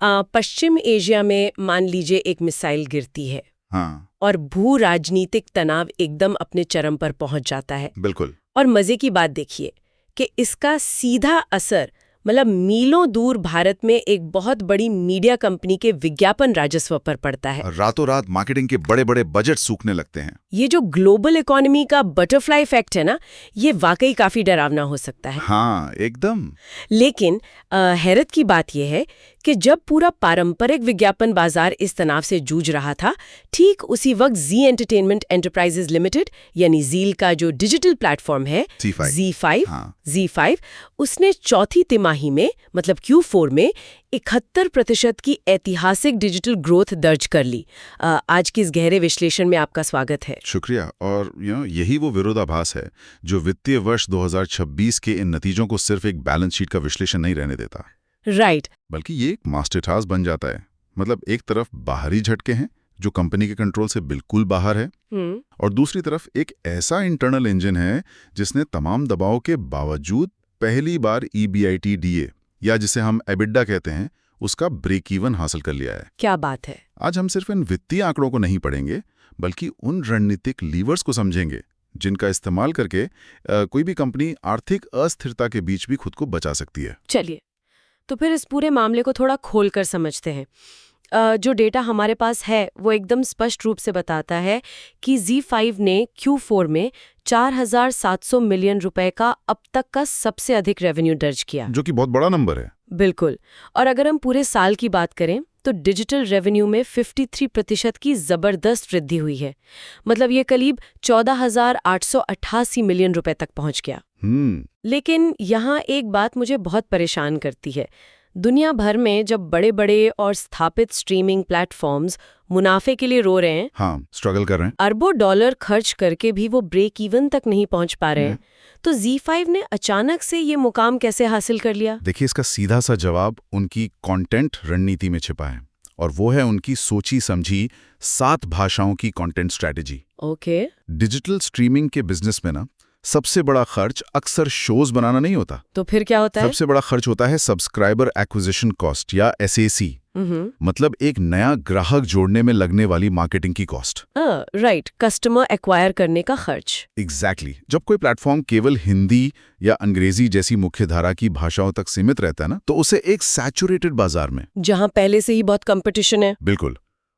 पश्चिम Asia में मान लीजिए एक मिसाइल गिरती है। हाँ, और भू राजनीतिक तनाव एकदम अपने चरम पर पहुंच जाता है। बिल्कुल। और मजे की बात देखिए कि इसका सीधा असर मतलब मीलों दूर भारत में एक बहुत बड़ी मीडिया कंपनी के विज्ञापन राजस्व पर पड़ता है। रातों रात मार्केटिंग के बड़े बड़े बजट सूखने लगते हैं। ये जो ग्लोबल इकोनॉमी का बटरफ्लाई इफेक्ट है ना, ये वाकई काफी डरावना हो सकता है। हाँ, एकदम। लेकिन हैरत की बात यह है कि जब पूरा पारंपरिक विज्ञापन बाजार इस तनाव से जूझ रहा था, ठीक उसी वक्त जी एंटरटेनमेंट एंटरप्राइजेज लिमिटेड यानी जील का जो डिजिटल प्लेटफॉर्म है Z5, उसने चौथी तिमाही में मतलब Q4 में 71% की ऐतिहासिक डिजिटल ग्रोथ दर्ज कर ली। आज की इस गहरे विश्लेषण में आपका स्वागत है। शुक्रिया। और यही वो विरोधाभास है जो वित्तीय वर्ष 2026 के इन नतीजों को सिर्फ एक बैलेंस शीट का विश्लेषण नहीं रहने देता। राइट। बल्कि ये एक मास्टर बन जाता है। मतलब एक तरफ बाहरी झटके हैं जो कंपनी के कंट्रोल से बिल्कुल बाहर है, और दूसरी तरफ एक ऐसा इंटरनल इंजन है जिसने तमाम दबाव के बावजूद पहली बार EBITDA या जिसे हम एबिडा कहते हैं उसका ब्रेक इवन हासिल कर लिया है। क्या बात है। आज हम सिर्फ इन वित्तीय आंकड़ों को नहीं पढ़ेंगे बल्कि उन रणनीतिक लीवर्स को समझेंगे जिनका इस्तेमाल करके कोई भी कंपनी आर्थिक अस्थिरता के बीच भी खुद को बचा सकती है। चलिए तो फिर इस पूरे मामले को थोड़ा खोलकर समझते हैं। जो डेटा हमारे पास है वो एकदम स्पष्ट रूप से बताता है कि Z5 ने Q4 में 4,700 मिलियन रुपए का अब तक का सबसे अधिक रेवेन्यू दर्ज किया, जो कि बहुत बड़ा नंबर है। बिल्कुल। और अगर हम पूरे साल की बात करें तो डिजिटल रेवेन्यू में 53% की जबरदस्त वृद्धि हुई है। मतलब ये करीब 14,888 मिलियन रुपए तक पहुंच गया। लेकिन यहाँ एक बात मुझे बहुत परेशान करती है। दुनिया भर में जब बड़े बड़े और स्थापित स्ट्रीमिंग प्लेटफॉर्म्स मुनाफे के लिए रो रहे हैं, हाँ, स्ट्रगल कर रहे हैं, अरबों डॉलर खर्च करके भी वो ब्रेक इवन तक नहीं पहुंच पा रहे हैं, तो Z5 ने अचानक से ये मुकाम कैसे हासिल कर लिया? देखिए, इसका सीधा सा जवाब उनकी कंटेंट रणनीति में छिपा है, और वो है उनकी सोची समझी 7 भाषाओं की content strategy. Okay. Digital streaming के बिजनेस में ना सबसे बड़ा खर्च अक्सर शोज बनाना नहीं होता। तो फिर क्या होता है? सबसे बड़ा खर्च होता है सब्सक्राइबर एक्विजिशन कॉस्ट या SAC। मतलब एक नया ग्राहक जोड़ने में लगने वाली मार्केटिंग की कॉस्ट। राइट, कस्टमर एक्वायर करने का खर्च। एग्जैक्टली। जब कोई प्लेटफॉर्म केवल हिंदी या अंग्रेजी जैसी मुख्यधारा की भाषाओं तक सीमित रहता है ना, तो उसे एक सैचुरेटेड बाजार में, जहां पहले से ही बहुत कंपटीशन है, बिल्कुल,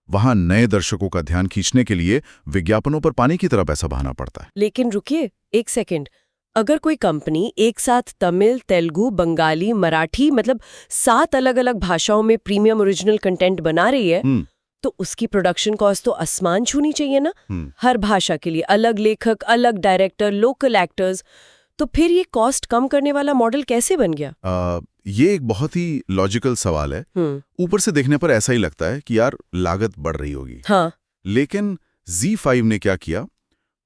वहां नए दर्शकों का ध्यान खींचने के लिए विज्ञापनों पर पानी की तरह पैसा बहाना पड़ता है। लेकिन रुकिए एक सेकंड, अगर कोई कंपनी एक साथ तमिल, तेलुगु, बंगाली, मराठी मतलब 7 अलग अलग भाषाओं में प्रीमियम ओरिजिनल कंटेंट बना रही है, तो उसकी प्रोडक्शन कॉस्ट तो आसमान छूनी चाहिए ना। हर भाषा के लिए अलग लेखक, अलग डायरेक्टर, लोकल एक्टर्स। तो फिर ये कॉस्ट कम करने वाला मॉडल कैसे बन गया? ये एक बहुत ही लॉजिकल सवाल है। ऊपर से देखने पर ऐसा ही लगता है कि यार लागत बढ़ रही होगी। हाँ। लेकिन Z5 ने क्या किया,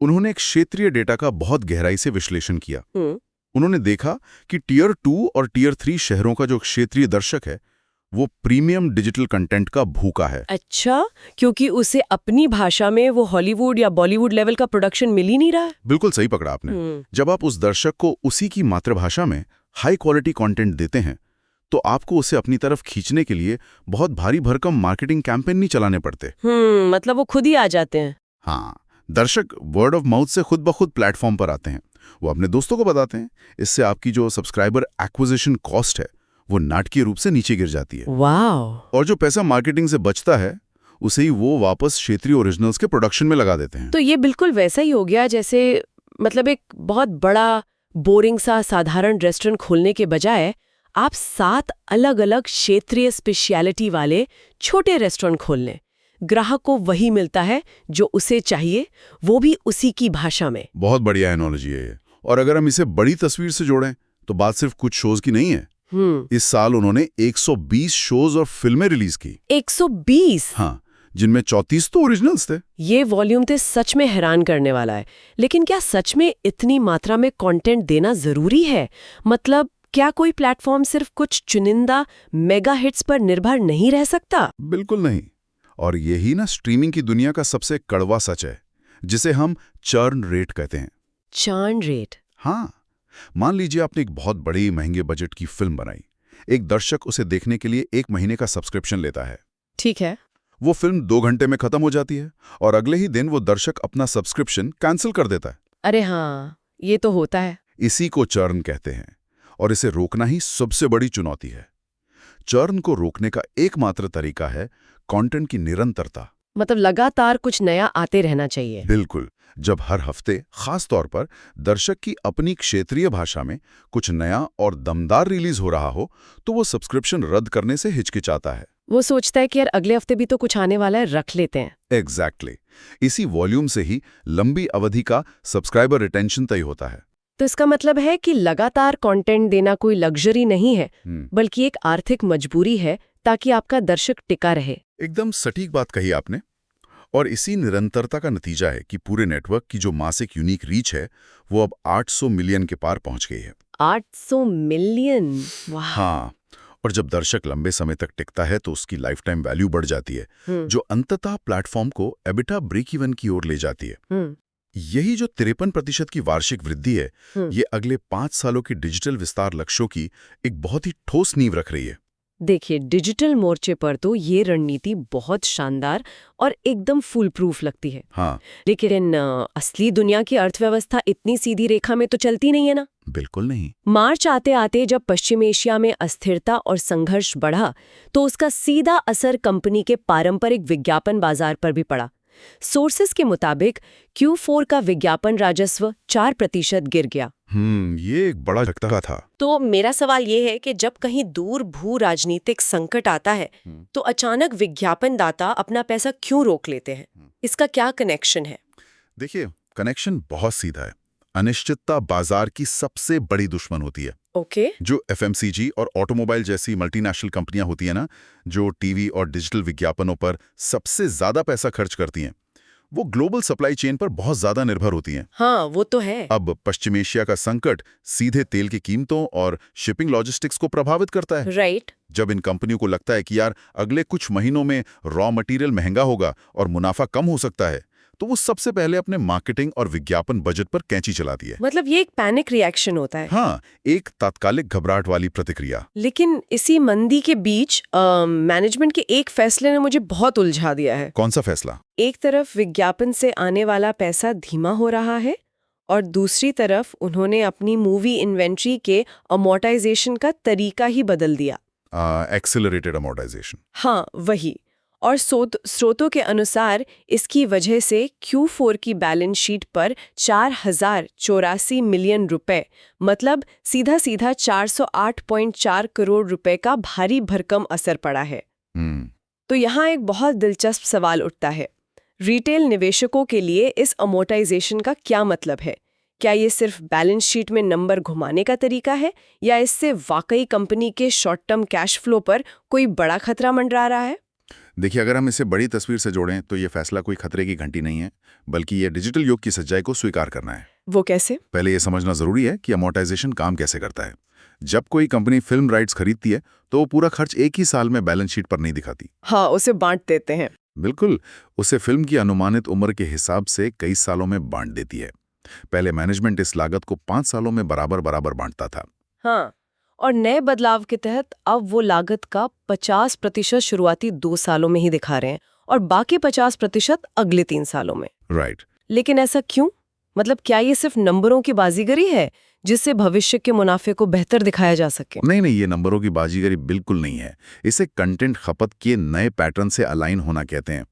उन्होंने एक क्षेत्रीय डेटा का बहुत गहराई से विश्लेषण किया। उन्होंने देखा कि टियर 2 और टियर 3 शहरों का जो क्षेत्रीय दर्शक है वो प्रीमियम डिजिटल कंटेंट का भूखा है। अच्छा, क्योंकि उसे अपनी भाषा में वो हॉलीवुड या बॉलीवुड लेवल का प्रोडक्शन मिल ही नहीं रहा है। बिल्कुल सही पकड़ा आपने। जब आप उस दर्शक को उसी की मातृभाषा में हाई क्वालिटी कंटेंट देते हैं तो आपको उसे अपनी तरफ खींचने के लिए बहुत भारी भरकम मार्केटिंग कैंपेन नहीं चलाने पड़ते। मतलब वो खुद ही आ जाते हैं। हाँ, दर्शक वर्ड ऑफ माउथ से खुद ब खुद प्लेटफॉर्म पर आते हैं, वो अपने दोस्तों को बताते हैं। इससे आपकी जो सब्सक्राइबर एक्विजिशन कॉस्ट है वो नाटकीय रूप से नीचे गिर जाती है। वाह। और जो पैसा मार्केटिंग से बचता है उसे ही वो वापस क्षेत्रीय ओरिजिनल्स के प्रोडक्शन में लगा देते हैं। तो ये बिल्कुल वैसा ही हो गया जैसे मतलब एक बहुत बड़ा बोरिंग सा साधारण रेस्टोरेंट खोलने के बजाय आप 7 अलग अलग क्षेत्रीय स्पेशलिटी वाले छोटे रेस्टोरेंट खोल लें। ग्राहक को वही मिलता है जो उसे चाहिए, वो भी उसी की भाषा में। बहुत बढ़िया एनालॉजी है ये। और अगर हम इसे बड़ी तस्वीर से जोड़ें तो बात सिर्फ कुछ शोज की नहीं है। इस साल उन्होंने 120 शोज और फिल्में रिलीज की। 120? हाँ, जिनमें 34 तो ओरिजिनल्स थे। ये वॉल्यूम तो सच में हैरान करने वाला है। लेकिन क्या सच में इतनी मात्रा में कंटेंट देना जरूरी है? मतलब क्या कोई प्लेटफॉर्म सिर्फ कुछ चुनिंदा मेगा हिट्स पर निर्भर नहीं रह सकता? बिल्कुल नहीं। और यही ना स्ट्रीमिंग की दुनिया का सबसे कड़वा सच है, जिसे हम चर्न रेट कहते हैं। Churn rate? हाँ, मान लीजिए आपने एक बहुत बड़ी महंगे बजट की फिल्म बनाई, एक दर्शक उसे देखने के लिए 1 महीने का सब्सक्रिप्शन लेता है। ठीक है। वो फिल्म 2 घंटे में खत्म हो जाती है और अगले ही दिन वो दर्शक अपना सब्सक्रिप्शन कैंसिल कर देता है। अरे हाँ, ये तो होता है। इसी को चर्न कहते हैं और इसे रोकना ही सबसे बड़ी चुनौती है। चर्न को रोकने का एकमात्र तरीका है कंटेंट की निरंतरता। मतलब लगातार कुछ नया आते रहना चाहिए। बिल्कुल। जब हर हफ्ते, खास तौर पर दर्शक की अपनी क्षेत्रीय भाषा में कुछ नया और दमदार रिलीज हो रहा हो, तो वो सब्सक्रिप्शन रद्द करने से हिचकिचाता है। वो सोचता है कि यार अगले हफ्ते भी तो कुछ आने वाला है, रख लेते हैं। एग्जैक्टली। इसी वॉल्यूम से ही लंबी अवधि का सब्सक्राइबर रिटेंशन तय होता है। तो इसका मतलब है कि लगातार कंटेंट देना कोई लग्जरी नहीं है, बल्कि एक आर्थिक मजबूरी है ताकि आपका दर्शक टिका रहे। एकदम सटीक बात कही आपने। और इसी निरंतरता का नतीजा है कि पूरे नेटवर्क की जो मासिक यूनिक रीच है, वो अब 800 मिलियन के पार पहुंच गई है। 800 मिलियन! वाह! हाँ, और जब दर्शक लंबे समय तक टिकता है तो उसकी लाइफ टाइम वैल्यू बढ़ जाती है, जो अंततः प्लेटफॉर्म को एबिटा ब्रेक इवन की ओर ले जाती है। यही जो 53% की वार्षिक वृद्धि है, ये अगले 5 सालों की डिजिटल विस्तार लक्ष्यों की एक बहुत ही ठोस नींव रख रही है। देखिए, डिजिटल मोर्चे पर तो ये रणनीति बहुत शानदार और एकदम फुल प्रूफ लगती है। हाँ, लेकिन असली दुनिया की अर्थव्यवस्था इतनी सीधी रेखा में तो चलती नहीं है ना। बिल्कुल नहीं। मार्च आते आते जब पश्चिम एशिया में अस्थिरता और संघर्ष बढ़ा, तो उसका सीधा असर कंपनी के पारंपरिक विज्ञापन बाजार पर भी पड़ा। सोर्सेस के मुताबिक Q4 का विज्ञापन राजस्व 4% गिर गया। ये एक बड़ा झटका था। तो मेरा सवाल ये है कि जब कहीं दूर भू राजनीतिक संकट आता है, तो अचानक विज्ञापन दाता अपना पैसा क्यों रोक लेते हैं? इसका क्या कनेक्शन है? देखिए, कनेक्शन बहुत सीधा है। अनिश्चितता बाजार की सबसे बड़ी दुश्मन होती है। ओके। जो FMCG और ऑटोमोबाइल जैसी मल्टीनेशनल कंपनियां होती हैं ना, जो टीवी और डिजिटल विज्ञापनों पर सबसे ज्यादा पैसा खर्च करती हैं, वो ग्लोबल सप्लाई चेन पर बहुत ज्यादा निर्भर होती हैं। हाँ, वो तो है। अब पश्चिम एशिया का संकट सीधे तेल की कीमतों और शिपिंग लॉजिस्टिक्स को प्रभावित करता है। राइट। जब इन कंपनियों को लगता है कि यार अगले कुछ महीनों में रॉ मटेरियल महंगा होगा और मुनाफा कम हो सकता है, तो वो सबसे पहले अपने मार्केटिंग और विज्ञापन बजट पर कैंची चलाती है। मतलब ये एक पैनिक रिएक्शन होता है। हाँ, एक तात्कालिक घबराहट वाली प्रतिक्रिया। लेकिन इसी मंदी के बीच मैनेजमेंट के एक फैसले ने मुझे बहुत उलझा दिया है। कौन सा फैसला? एक तरफ विज्ञापन से आने वाला पैसा धीमा हो रहा है और दूसरी तरफ उन्होंने अपनी मूवी इन्वेंट्री के अमोर्टाइजेशन का तरीका ही बदल दिया। Accelerated amortisation. हाँ, वही। और स्रोतों के अनुसार इसकी वजह से Q4 की बैलेंस शीट पर 4084 मिलियन रुपए, मतलब सीधा सीधा 408.4 करोड़ रुपए का भारी भरकम असर पड़ा है। तो यहाँ एक बहुत दिलचस्प सवाल उठता है। रिटेल निवेशकों के लिए इस अमोर्टाइजेशन का क्या मतलब है? क्या ये सिर्फ बैलेंस शीट में नंबर घुमाने का तरीका है, या इससे वाकई कंपनी के शॉर्ट टर्म कैश फ्लो पर कोई बड़ा खतरा मंडरा रहा है? देखिए, अगर हम इसे बड़ी तस्वीर से जोड़ें तो ये फैसला कोई खतरे की घंटी नहीं है, बल्कि ये डिजिटल युग की सच्चाई को स्वीकार करना है। वो कैसे? पहले ये समझना जरूरी है कि अमोर्टाइजेशन काम कैसे करता है। जब कोई कंपनी फिल्म राइट्स खरीदती है तो वो पूरा खर्च एक ही साल में बैलेंस शीट पर नहीं दिखाती। हाँ, उसे बांट देते हैं। बिल्कुल, उसे फिल्म की अनुमानित उम्र के हिसाब से कई सालों में बांट देती है। पहले मैनेजमेंट इस लागत को 5 सालों में बराबर बराबर बांटता था। हाँ, और नए बदलाव के तहत अब वो लागत का 50% शुरुआती 2 सालों में ही दिखा रहे हैं और बाकी 50% अगले 3 सालों में। राइट। लेकिन ऐसा क्यों? मतलब क्या ये सिर्फ नंबरों की बाजीगरी है जिससे भविष्य के मुनाफे को बेहतर दिखाया जा सके? नहीं, ये नंबरों की बाजीगरी बिल्कुल नहीं है। इसे कंटेंट खपत के नए पैटर्न से अलाइन होना कहते हैं।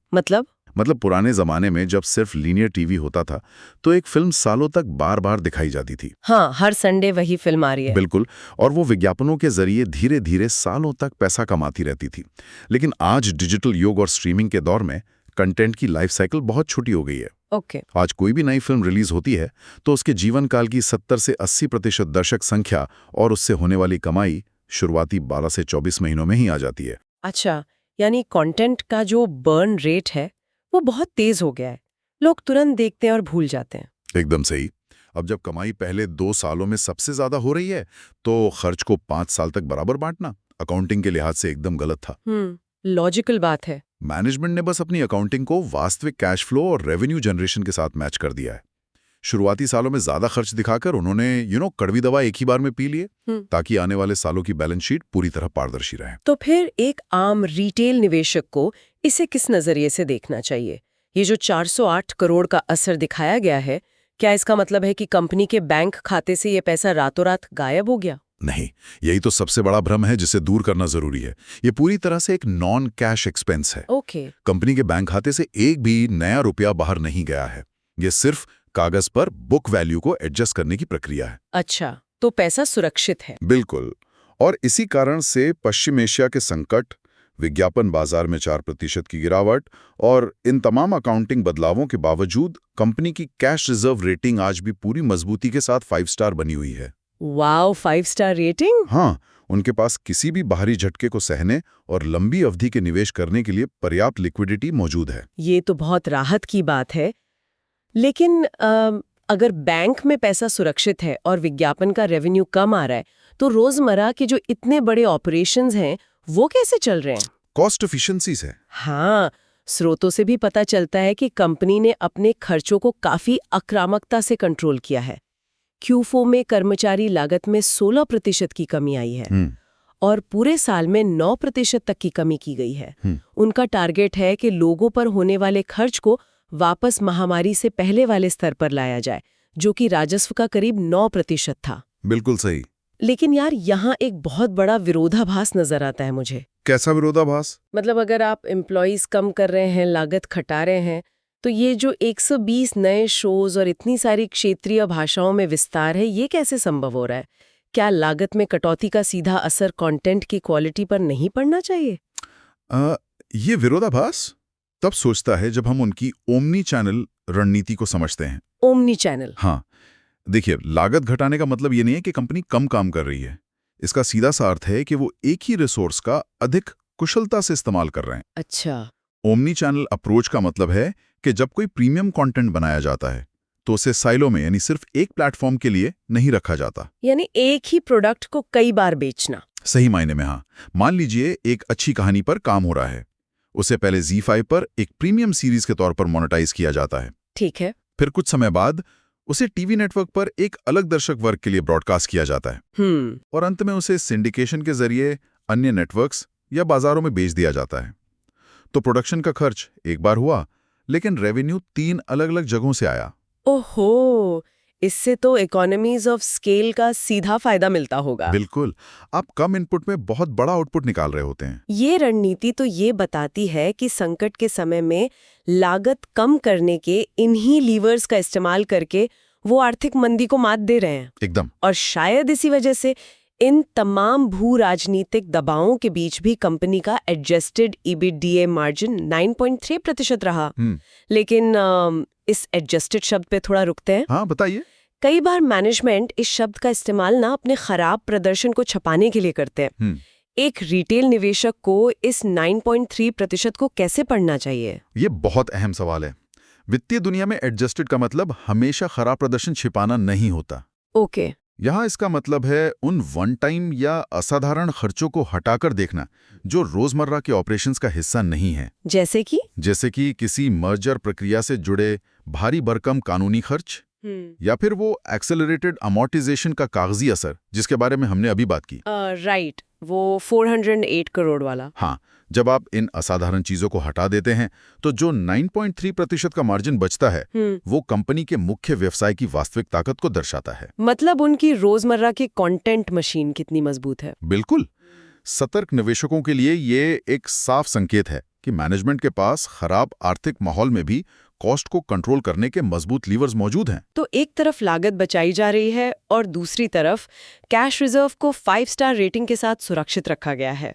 मतलब पुराने जमाने में जब सिर्फ लीनियर टीवी होता था तो एक फिल्म सालों तक बार बार दिखाई जाती थी। हाँ, हर संडे वही फिल्म आ रही है। बिल्कुल, और वो विज्ञापनों के जरिए धीरे धीरे सालों तक पैसा कमाती रहती थी। लेकिन आज डिजिटल युग और स्ट्रीमिंग के दौर में कंटेंट की लाइफ साइकिल बहुत छोटी हो गई है। ओके। आज कोई भी नई फिल्म रिलीज होती है तो उसके जीवन काल की 70 से 80% दर्शक संख्या और उससे होने वाली कमाई शुरुआती 12 से 24 महीनों में ही आ जाती है। अच्छा, यानी कंटेंट का जो बर्न रेट है वो बहुत तेज हो गया है। लोग तुरंत देखते हैं और भूल जाते हैं। एकदम सही। अब जब कमाई पहले 2 सालों में सबसे ज्यादा हो रही है तो खर्च को 5 साल तक बराबर बांटना अकाउंटिंग के लिहाज से एकदम गलत था। लॉजिकल बात है। मैनेजमेंट ने बस अपनी अकाउंटिंग को वास्तविक कैश फ्लो और रेवेन्यू जनरेशन के साथ मैच कर दिया है। शुरुआती सालों में ज्यादा खर्च दिखाकर उन्होंने कड़वी दवा एक ही बार में पी लिए ताकि आने वाले सालों की बैलेंस शीट पूरी तरह पारदर्शी रहे। तो फिर एक आम रिटेल निवेशक को इसे किस नजरिए से देखना चाहिए? ये जो 408 करोड़ का असर दिखाया गया है, क्या इसका मतलब है कि कंपनी के बैंक खाते से ये पैसा रातों रात गायब हो गया? नहीं, यही तो सबसे बड़ा भ्रम है जिसे दूर करना जरूरी है। ये पूरी तरह से एक नॉन कैश एक्सपेंस है। ओके। कंपनी के बैंक खाते से एक भी नया रुपया बाहर नहीं गया है। ये सिर्फ कागज पर बुक वैल्यू को एडजस्ट करने की प्रक्रिया है। अच्छा, तो पैसा सुरक्षित है। बिल्कुल। और इसी कारण से पश्चिम एशिया के संकट, विज्ञापन बाजार में 4% की गिरावट और इन तमाम अकाउंटिंग बदलावों के बावजूद कंपनी की कैश रिजर्व रेटिंग आज भी पूरी मजबूती के साथ 5 स्टार बनी हुई है। Wow, 5 star rating? हाँ, उनके पास किसी भी बाहरी झटके को सहने और लंबी अवधि के निवेश करने के लिए पर्याप्त लिक्विडिटी मौजूद है। ये तो बहुत राहत की बात है। लेकिन अगर बैंक में पैसा सुरक्षित है और विज्ञापन का रेवेन्यू कम आ रहा है, तो रोजमर्रा के जो इतने बड़े ऑपरेशंस हैं, वो कैसे चल रहे हैं? कॉस्ट एफिशिएंसीज है। हाँ, स्रोतों से भी पता चलता है कि कंपनी ने अपने खर्चों को काफी आक्रामकता से कंट्रोल किया है। Q4 में कर्मचारी लागत में 16% की कमी आई है और पूरे साल में 9% तक की कमी की गई है। उनका टारगेट है कि लोगों पर होने वाले खर्च को वापस महामारी से पहले वाले स्तर पर लाया जाए, जो कि राजस्व का करीब 9% था। बिल्कुल सही। लेकिन यार, यहाँ एक बहुत बड़ा विरोधाभास नजर आता है मुझे। कैसा विरोधाभास? मतलब अगर आप एम्प्लॉइज कम कर रहे हैं, लागत घटा रहे हैं, तो ये जो 120 नए शोज और इतनी सारी क्षेत्रीय भाषाओं में विस्तार है, ये कैसे संभव हो रहा है? क्या लागत में कटौती का सीधा असर कंटेंट की क्वालिटी पर नहीं पड़ना चाहिए? ये विरोधाभास तब सोचता है जब हम उनकी ओमनी चैनल रणनीति को समझते हैं। Omni channel? हाँ, देखिए, लागत घटाने का मतलब ये नहीं है कि कंपनी कम काम कर रही है। इसका सीधा सा अर्थ है कि वो एक ही रिसोर्स का अधिक कुशलता से इस्तेमाल कर रहे हैं। अच्छा। ओमनी चैनल अप्रोच का मतलब है कि जब कोई प्रीमियम कंटेंट बनाया जाता है तो उसे साइलो में, यानी सिर्फ एक प्लेटफॉर्म के लिए नहीं रखा जाता। यानी एक ही प्रोडक्ट को कई बार बेचना। सही मायने में हाँ। मान लीजिए एक अच्छी कहानी पर काम हो रहा है, उसे पहले ZEE5 पर एक प्रीमियम सीरीज के तौर पर मोनेटाइज किया जाता है। ठीक है। फिर कुछ समय बाद उसे टीवी नेटवर्क पर एक अलग दर्शक वर्ग के लिए ब्रॉडकास्ट किया जाता है और अंत में उसे सिंडिकेशन के जरिए अन्य नेटवर्क्स या बाजारों में बेच दिया जाता है। तो प्रोडक्शन का खर्च एक बार हुआ, लेकिन रेवेन्यू 3 अलग-अलग जगहों से आया। ओहो, इससे तो इकोनॉमीज ऑफ स्केल का सीधा फायदा मिलता होगा। बिल्कुल, आप कम इनपुट में बहुत बड़ा आउटपुट निकाल रहे होते हैं। ये रणनीति तो ये बताती है कि संकट के समय में लागत कम करने के इन्हीं लीवर्स का इस्तेमाल करके वो आर्थिक मंदी को मात दे रहे हैं। एकदम। और शायद इसी वजह से इन तमाम भू राजनीतिक दबावों के बीच भी कंपनी का एडजस्टेड EBITDA मार्जिन 9.3% रहा। लेकिन इस एडजस्टेड शब्द पे थोड़ा रुकते हैं। हाँ, बताइए। कई बार मैनेजमेंट इस शब्द का इस्तेमाल ना अपने खराब प्रदर्शन को छपाने के लिए करते हैं। एक रिटेल निवेशक को इस 9.3% को कैसे पढ़ना चाहिए? ये बहुत अहम सवाल है। वित्तीय दुनिया में एडजस्टेड का मतलब हमेशा खराब प्रदर्शन छिपाना नहीं होता। ओके। यहाँ इसका मतलब है उन वन टाइम या असाधारण खर्चों को हटाकर देखना जो रोजमर्रा के ऑपरेशंस का हिस्सा नहीं है। जैसे कि किसी मर्जर प्रक्रिया से जुड़े भारी भरकम कानूनी खर्च या फिर वो एक्सेलरेटेड अमोर्टाइजेशन का कागजी असर जिसके बारे में हमने अभी बात की। राइट, वो 408 करोड़ वाला। हाँ, जब आप इन असाधारण चीजों को हटा देते हैं तो जो 9.3% का मार्जिन बचता है वो कंपनी के मुख्य व्यवसाय की वास्तविक ताकत को दर्शाता है। मतलब उनकी रोजमर्रा की कंटेंट मशीन कितनी मजबूत है। बिल्कुल। सतर्क निवेशकों के लिए ये एक साफ संकेत है कि मैनेजमेंट के पास खराब आर्थिक माहौल में भी कॉस्ट को कंट्रोल करने के मजबूत लीवर्स मौजूद हैं। तो एक तरफ लागत बचाई जा रही है और दूसरी तरफ कैश रिजर्व को 5 स्टार रेटिंग के साथ सुरक्षित रखा गया है।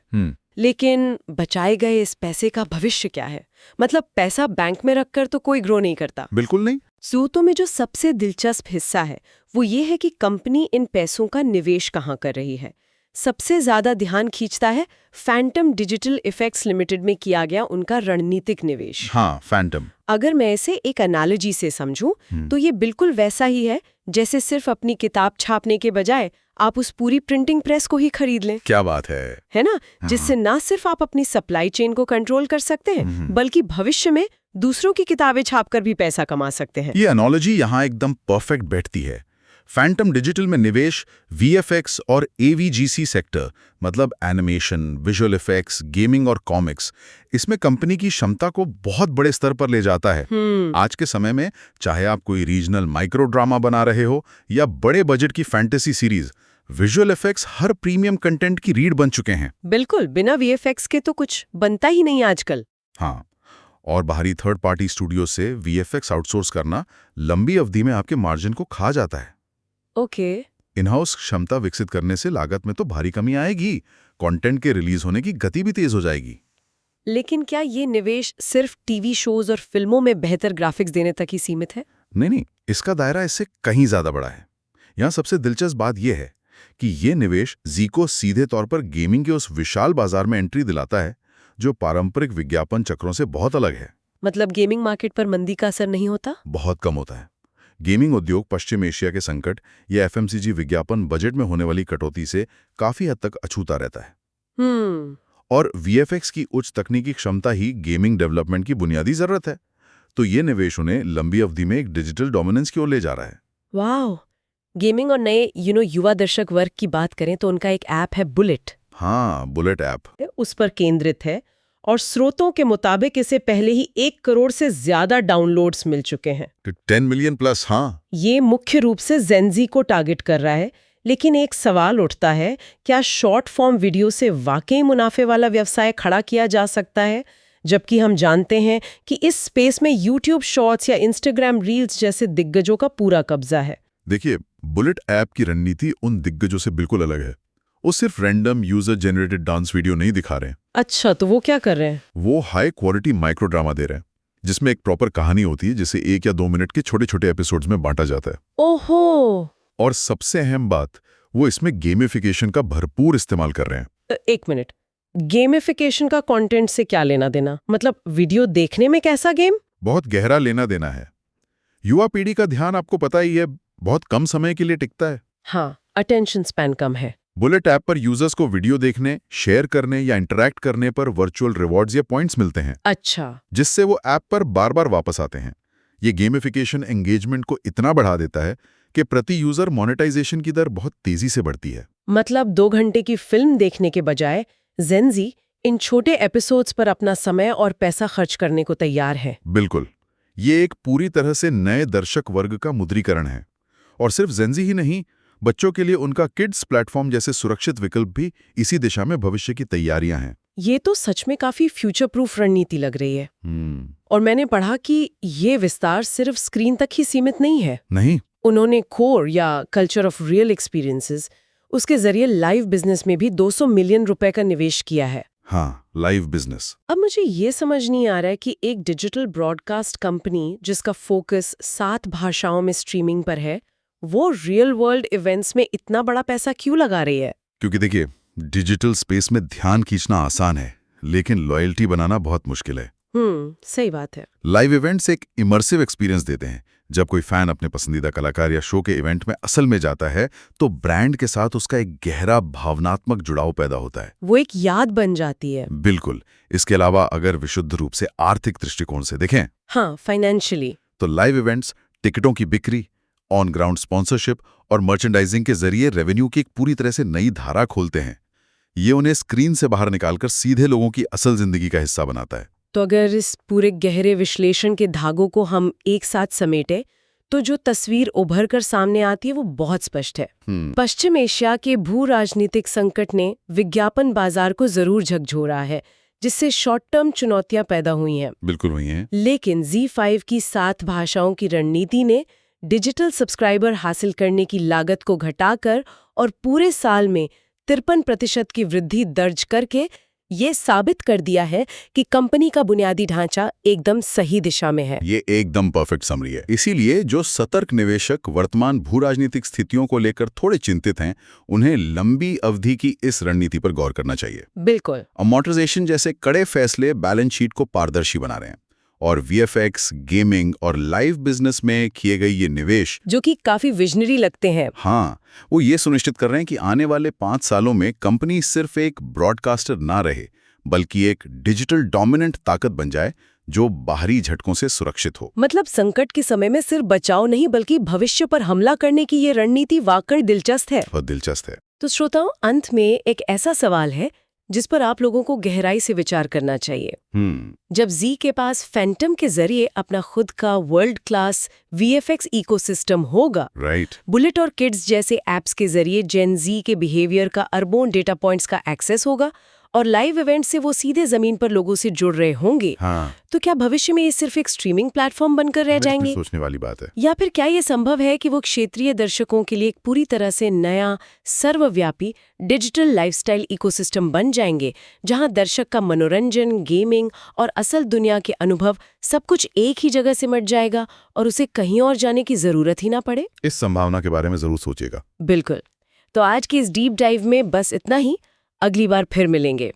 लेकिन बचाए गए इस पैसे का भविष्य क्या है? मतलब पैसा बैंक में रखकर तो कोई ग्रो नहीं करता। बिल्कुल नहीं। सूतों में जो सबसे दिलचस्प हिस्सा है वो ये है कि कंपनी इन पैसों का निवेश कहाँ कर रही है। सबसे ज्यादा ध्यान खींचता है फैंटम डिजिटल इफेक्ट्स लिमिटेड में किया गया उनका रणनीतिक निवेश। हाँ, फैंटम। अगर मैं इसे एक एनालॉजी से समझूं तो ये बिल्कुल वैसा ही है जैसे सिर्फ अपनी किताब छापने के बजाय आप उस पूरी प्रिंटिंग प्रेस को ही खरीद लें। क्या बात है ना? जिससे ना सिर्फ आप अपनी सप्लाई चेन को कंट्रोल कर सकते हैं बल्कि भविष्य में दूसरों की किताबें छापकर भी पैसा कमा सकते हैं। ये एनोलॉजी यहाँ एकदम परफेक्ट बैठती है। फैंटम डिजिटल में निवेश वीएफएक्स और एवीजीसी सेक्टर, मतलब एनिमेशन, विजुअल इफेक्ट्स, गेमिंग और कॉमिक्स, इसमें कंपनी की क्षमता को बहुत बड़े स्तर पर ले जाता है। आज के समय में चाहे आप कोई रीजनल माइक्रो ड्रामा बना रहे हो या बड़े बजट की फैंटेसी सीरीज, विजुअल इफेक्ट्स हर प्रीमियम कंटेंट की रीढ़ बन चुके हैं। बिल्कुल, बिना वीएफएक्स के तो कुछ बनता ही नहीं आजकल। हाँ, और बाहरी थर्ड पार्टी स्टूडियो से वीएफएक्स आउटसोर्स करना लंबी अवधि में आपके मार्जिन को खा जाता है। ओके। इन-हाउस क्षमता विकसित करने से लागत में तो भारी कमी आएगी, कंटेंट के रिलीज होने की गति भी तेज हो जाएगी। लेकिन क्या ये निवेश सिर्फ टीवी शोज और फिल्मों में बेहतर ग्राफिक्स देने तक ही सीमित है? नहीं, इसका दायरा इससे कहीं ज्यादा बड़ा है। यहाँ सबसे दिलचस्प बात यह है कि ये निवेश जी को सीधे तौर पर गेमिंग के उस विशाल बाजार में एंट्री दिलाता है जो पारंपरिक विज्ञापन चक्रों से बहुत अलग है। मतलब गेमिंग मार्केट पर मंदी का असर नहीं होता? बहुत कम होता है। गेमिंग उद्योग पश्चिम एशिया के संकट या एफएमसीजी विज्ञापन बजट में होने वाली कटौती से काफी हद तक अछूता रहता है। और वीएफएक्स की उच्च तकनीकी क्षमता ही गेमिंग डेवलपमेंट की बुनियादी जरूरत है। तो ये निवेश उन्हें लंबी अवधि में एक डिजिटल डोमिनेंस की ओर ले जा रहा है। वाह! गेमिंग और नए युवा दर्शक वर्ग की बात करें तो उनका एक ऐप है बुलेट। हाँ, बुलेट ऐप उस पर केंद्रित है और स्रोतों के मुताबिक इसे पहले ही 1 करोड़ से ज्यादा डाउनलोड्स मिल चुके हैं। 10 मिलियन प्लस। हाँ, ये मुख्य रूप से जेनजी को टारगेट कर रहा है। लेकिन एक सवाल उठता है, क्या शॉर्ट फॉर्म वीडियो से वाकई मुनाफे वाला व्यवसाय खड़ा किया जा सकता है, जबकि हम जानते हैं कि इस स्पेस में यूट्यूब शॉर्ट्स या इंस्टाग्राम रील्स जैसे दिग्गजों का पूरा कब्जा है। देखिए, बुलेट ऐप की रणनीति उन दिग्गजों से बिल्कुल अलग है। वो सिर्फ random user generated dance video नहीं दिखा रहे हैं। अच्छा, तो वो क्या कर रहे हैं? वो हाई क्वालिटी माइक्रो ड्रामा दे रहे हैं, जिसमें एक प्रॉपर कहानी होती है जिसे 1 या 2 मिनट के छोटे छोटे एपिसोड्स में बांटा जाता है। ओहो! और सबसे अहम बात, वो इसमें गेमिफिकेशन का भरपूर इस्तेमाल कर रहे हैं। 1 मिनट, गेमिफिकेशन का कंटेंट से क्या लेना देना? मतलब वीडियो देखने में कैसा गेम? बहुत गहरा लेना देना है। युवा पीढ़ी का ध्यान आपको पता ही है, बहुत कम समय के लिए टिकता है। हाँ, अटेंशन स्पैन कम है। बुलेट ऐप पर यूजर्स को वीडियो देखने, शेयर करने या इंटरैक्ट करने पर वर्चुअल रिवॉर्ड्स या पॉइंट्स मिलते हैं। अच्छा। जिससे वो ऐप पर बार बार वापस आते हैं। ये गेमिफिकेशन एंगेजमेंट को इतना बढ़ा देता है कि प्रति यूजर मोनेटाइजेशन की दर बहुत तेजी से बढ़ती है। मतलब 2 घंटे की फिल्म देखने के बजाय जेनजी इन छोटे एपिसोड्स पर अपना समय और पैसा खर्च करने को तैयार है। बिल्कुल, ये एक पूरी तरह से नए दर्शक वर्ग का मुद्रीकरण है। और सिर्फ जेनजी ही नहीं, बच्चों के लिए उनका किड्स प्लेटफॉर्म जैसे सुरक्षित विकल्प भी इसी दिशा में भविष्य की तैयारियां हैं। ये तो सच में काफी फ्यूचर प्रूफ रणनीति लग रही है। और मैंने पढ़ा कि ये विस्तार सिर्फ स्क्रीन तक ही सीमित नहीं है। नहीं, उन्होंने कोर या कल्चर ऑफ रियल एक्सपीरियंसेस, उसके जरिए लाइव बिजनेस में भी 200 मिलियन रुपए का निवेश किया है। हाँ, लाइव बिजनेस। अब मुझे ये समझ नहीं आ रहा है कि एक डिजिटल ब्रॉडकास्ट कंपनी जिसका फोकस 7 भाषाओं में स्ट्रीमिंग पर है, वो रियल वर्ल्ड इवेंट्स में इतना बड़ा पैसा क्यों लगा रही है? क्योंकि देखिए, डिजिटल स्पेस में ध्यान खींचना आसान है, लेकिन लॉयल्टी बनाना बहुत मुश्किल है। सही बात है। लाइव इवेंट्स एक इमर्सिव एक्सपीरियंस देते हैं। जब कोई फैन अपने पसंदीदा कलाकार या शो के इवेंट में असल में जाता है, तो ब्रांड के साथ उसका एक गहरा भावनात्मक जुड़ाव पैदा होता है। वो एक याद बन जाती है। बिल्कुल। इसके अलावा अगर विशुद्ध रूप से आर्थिक दृष्टिकोण से देखें, हाँ, फाइनेंशियली, तो लाइव इवेंट्स टिकटों की बिक्री, ऑन ग्राउंड स्पॉन्सरशिप और मर्चेंडाइजिंग के जरिए रेवेन्यू की एक पूरी तरह से नई धारा खोलते हैं। ये उन्हें स्क्रीन से बाहर निकालकर सीधे लोगों की असल जिंदगी का हिस्सा बनाता है। तो अगर इस पूरे गहरे विश्लेषण के धागों को हम एक साथ समेटे, तो जो तस्वीर उभर कर सामने आती है वो बहुत स्पष्ट है। पश्चिम एशिया के भू राजनीतिक संकट ने विज्ञापन बाजार को जरूर झकझोरा है, जिससे शॉर्ट टर्म चुनौतियां पैदा हुई हैं। बिल्कुल हुई हैं। लेकिन Z5 की 7 भाषाओं की रणनीति ने डिजिटल सब्सक्राइबर हासिल करने की लागत को घटाकर और पूरे साल में 53% की वृद्धि दर्ज करके ये साबित कर दिया है कि कंपनी का बुनियादी ढांचा एकदम सही दिशा में है। ये एकदम परफेक्ट समरी है। इसीलिए जो सतर्क निवेशक वर्तमान भू राजनीतिक स्थितियों को लेकर थोड़े चिंतित हैं, उन्हें लंबी अवधि की इस रणनीति पर गौर करना चाहिए। बिल्कुल। अमॉर्टाइजेशन जैसे कड़े फैसले बैलेंस शीट को पारदर्शी बना रहे हैं, और वीएफएक्स, गेमिंग और लाइव बिजनेस में किए गए ये निवेश, जो कि काफी विजनरी लगते हैं, हाँ, वो ये सुनिश्चित कर रहे हैं कि आने वाले 5 सालों में कंपनी सिर्फ एक ब्रॉडकास्टर ना रहे, बल्कि एक डिजिटल डोमिनेंट ताकत बन जाए जो बाहरी झटकों से सुरक्षित हो। मतलब संकट के समय में सिर्फ बचाव नहीं बल्कि भविष्य पर हमला करने की ये रणनीति वाकई दिलचस्प है। बहुत दिलचस्प है। तो श्रोताओं, अंत में एक ऐसा सवाल है जिस पर आप लोगों को गहराई से विचार करना चाहिए। जब जी के पास फैंटम के जरिए अपना खुद का वर्ल्ड क्लास VFX इकोसिस्टम होगा, राइट, बुलेट और किड्स जैसे एप्स के जरिए जेन जी के बिहेवियर का अरबों डेटा पॉइंट्स का एक्सेस होगा और लाइव इवेंट से वो सीधे जमीन पर लोगों से जुड़ रहे होंगे, तो क्या भविष्य में ये सिर्फ एक स्ट्रीमिंग प्लेटफॉर्म बनकर रह जाएंगे? सोचने वाली बात है। या फिर क्या ये संभव है कि वो क्षेत्रीय दर्शकों के लिए एक पूरी तरह से नया सर्वव्यापी डिजिटल लाइफस्टाइल इकोसिस्टम बन जाएंगे, जहां दर्शक का मनोरंजन, गेमिंग और असल दुनिया के अनुभव सब कुछ एक ही जगह सिमट जाएगा और उसे कहीं और जाने की जरूरत ही ना पड़े? इस संभावना के बारे में जरूर सोचिएगा। बिल्कुल। तो आज की इस डीप डाइव में बस इतना ही। अगली बार फिर मिलेंगे।